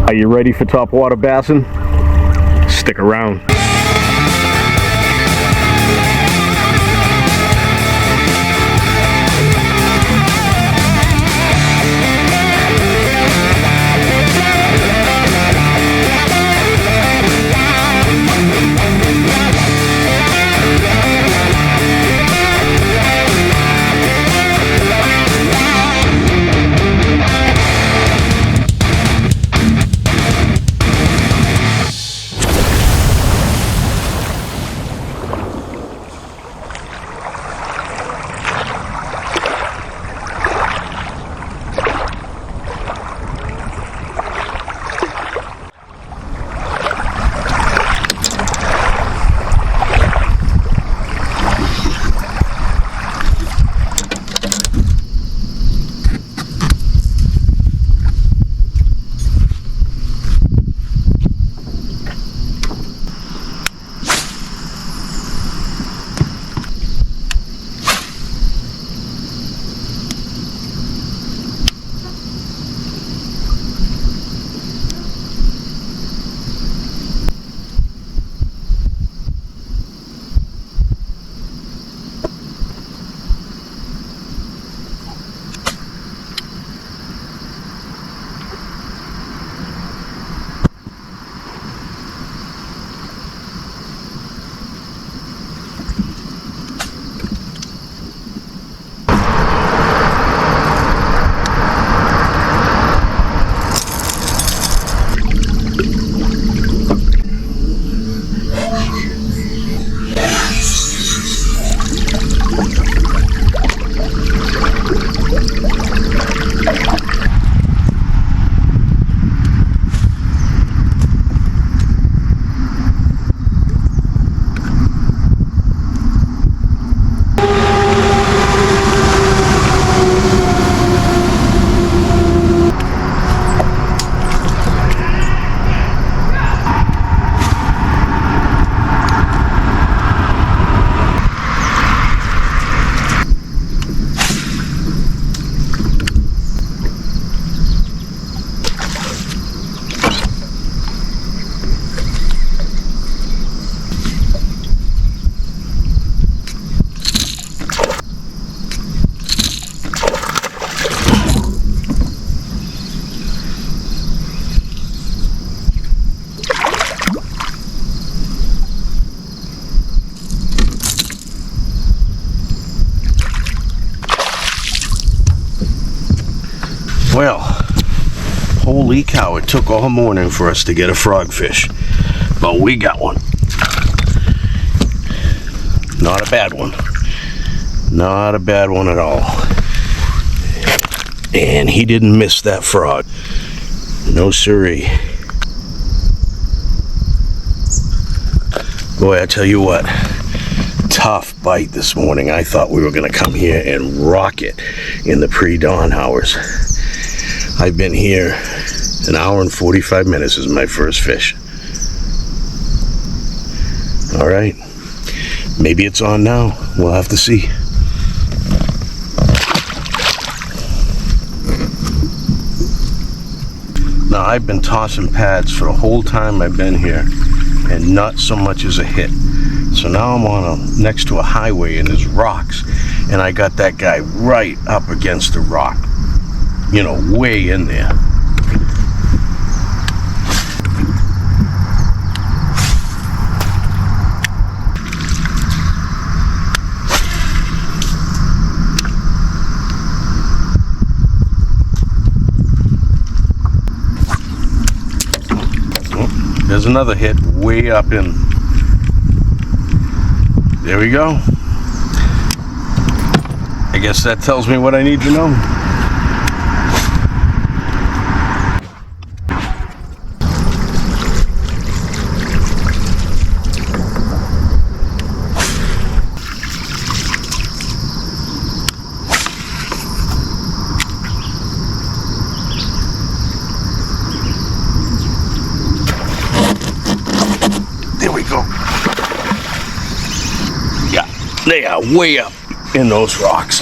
Are you ready for top water bassin? Stick around. Well, holy cow, it took all morning for us to get a frogfish, but we got one. Not a bad one. Not a bad one at all. And he didn't miss that frog. No siree. Boy, I tell you what, tough bite this morning. I thought we were going to come here and rock it in the pre-dawn hours. I've been here an hour and 45 minutes is my first fish. All right, maybe it's on now. We'll have to see. Now, I've been tossing pads for the whole time I've been here, and not so much as a hit. So now I'm on next to a highway and there's rocks, and I got that guy right up against the rock. You know, way in there. Oh, there's another hit way up in. There we go. I guess that tells me what I need to know. They are way up in those rocks.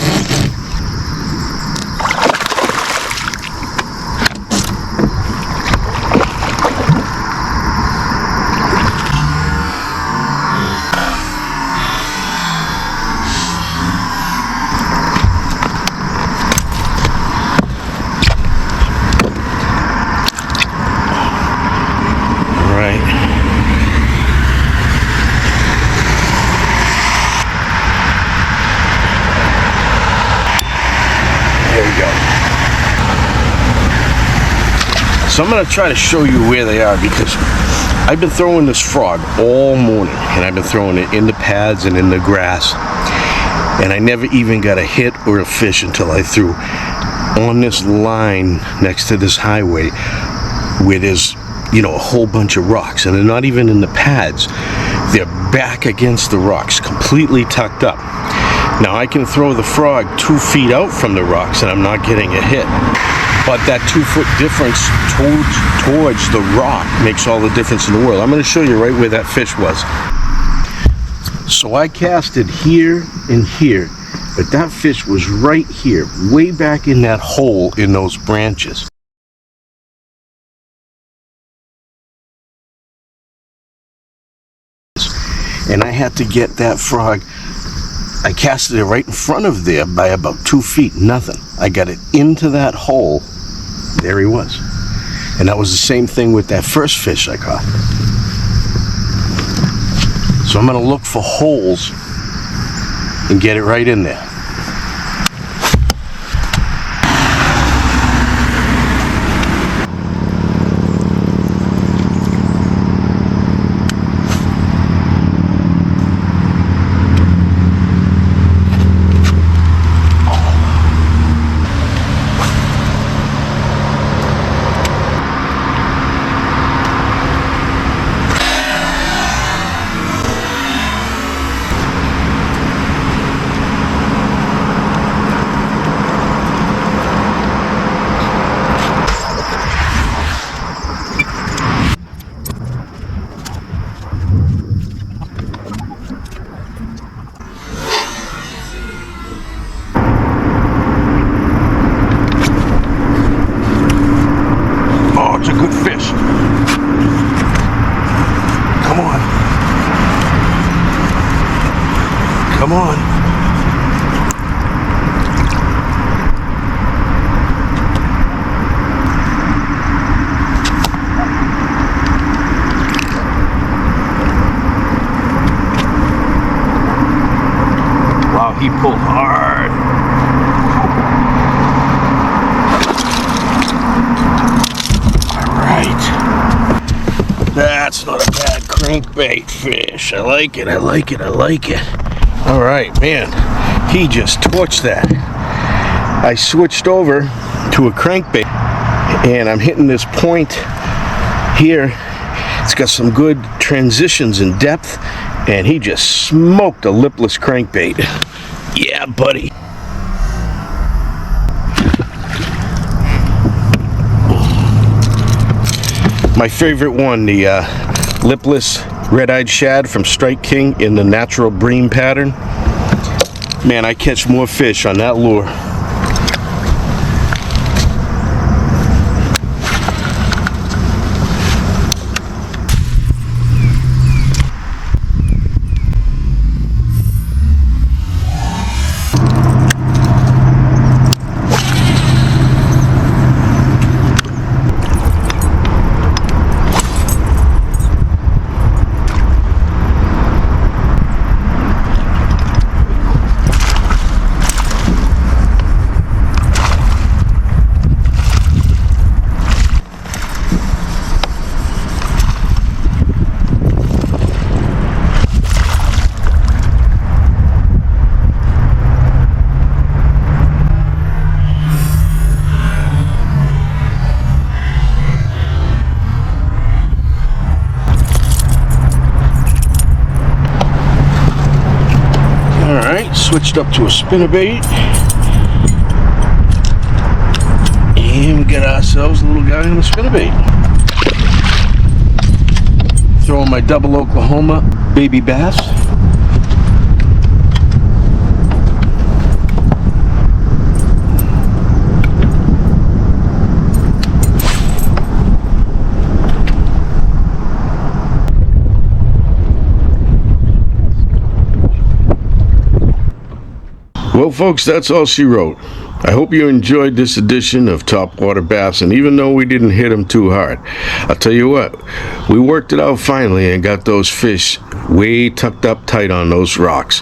So I'm going to try to show you where they are, because I've been throwing this frog all morning, and I've been throwing it in the pads and in the grass, and I never even got a hit or a fish until I threw on this line next to this highway where there's, you know, a whole bunch of rocks, and they're not even in the pads. They're back against the rocks, completely tucked up. Now I can throw the frog 2 feet out from the rocks and I'm not getting a hit. But that 2 foot difference towards the rock makes all the difference in the world. I'm going to show you right where that fish was. So I casted here and here, but that fish was right here, way back in that hole in those branches. And I had to get that frog. I casted it right in front of there by about 2 feet, nothing. I got it into that hole. There he was. And that was the same thing with that first fish I caught. So I'm going to look for holes and get it right in there. It's a good fish. Come on. Come on. Wow, he pulled hard. That's not a bad crankbait fish. I like it, I like it, I like it. All right, man, he just torched that. I switched over to a crankbait, and I'm hitting this point here. It's got some good transitions in depth, and he just smoked a lipless crankbait. Yeah, buddy. My favorite one, the lipless red-eyed shad from Strike King in the natural bream pattern. Man, I catch more fish on that lure. Switched up to a spinnerbait, and we got ourselves a little guy on a spinnerbait. Throwing my double Oklahoma baby bass. Well, folks, that's all she wrote. I hope you enjoyed this edition of Topwater Bassin', even though we didn't hit them too hard. I'll tell you what, we worked it out finally and got those fish way tucked up tight on those rocks.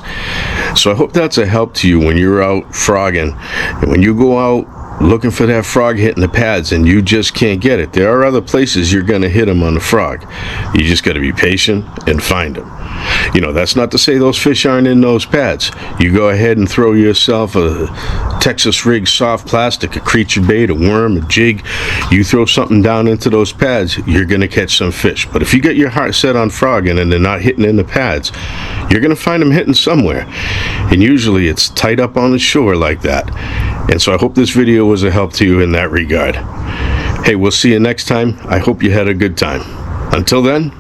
So I hope that's a help to you when you're out frogging. And when you go out looking for that frog hitting the pads and you just can't get it, there are other places you're going to hit them on the frog. You just got to be patient and find them. You know, that's not to say those fish aren't in those pads. You go ahead and throw yourself a Texas rig soft plastic, a creature bait, a worm, a jig. You throw something down into those pads, you're going to catch some fish. But if you get your heart set on frogging and they're not hitting in the pads, you're going to find them hitting somewhere. And usually it's tight up on the shore like that. And so I hope this video was a help to you in that regard. Hey, we'll see you next time. I hope you had a good time. Until then,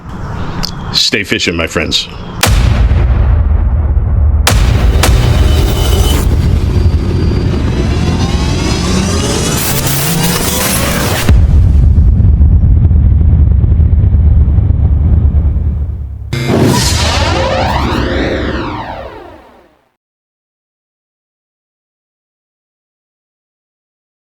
stay fishing, my friends.